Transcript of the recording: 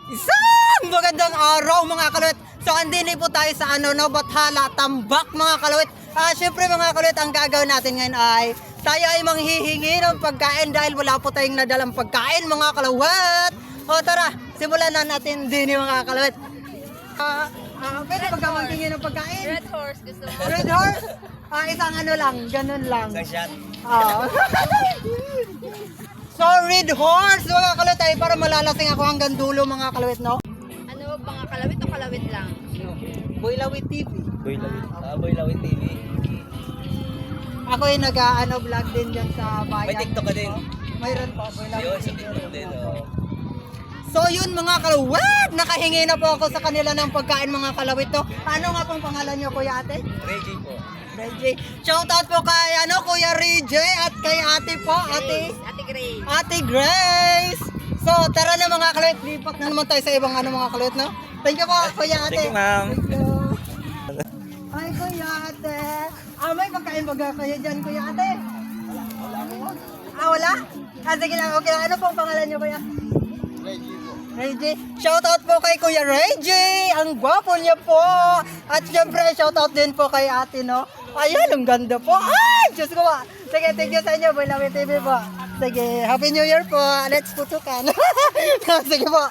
Isang magandang araw mga kalawit. So andini po tayo sa Bathala, Tambak mga kalawit. Syempre mga kalawit, ang gagawin natin ngayon ay tayo ay manghihingi ng pagkain dahil wala po tayong nadalang pagkain mga kalawit. O tara, simulan na natin din mga kalawit. Pwede ba ka manghingi ng pagkain? Red horse gusto mo? Red horse? Isang lang, ganun lang. Isang shot. So red horse mga kalawit ay para malalasing ako hanggang dulo mga kalawit, no? Ano mga kalawit o kalawit lang? Boylawit TV. Boy Lawit TV. Ako ay vlog din dyan sa bayan. May TikTok ka din. Mayroon po, Boylawit Yun, sa TV. TikTok din. So yun mga kalawit, nakahingi na po ako sa kanila ng pagkain mga kalawit to. Ano nga pong pangalan nyo kuya ate? Reggie po. Reggie. Shoutout po kay Kuya Reggie at kay ate po, Ate Grace. Ate Grace. So tara na mga kalawit, lipat na naman tayo sa ibang mga kalawit, no? Thank you po kuya ate. Thank you, ma'am. Thank you. Ay kuya ate. May pagkain ba kayo dyan kuya ate? Wala? Sige lang, okay lang. Ano pong pangalan nyo kuya? Reggie. Shoutout po kay Kuya Reggie. Ang gwapo niya po. At syempre, shoutout din po kay ate, no? Ayan, ang ganda po. Ay, Diyos ko ba. Sige, thank you sa inyo. Boylawit TV po. Sige, Happy New Year po. Let's putukan. Sige po.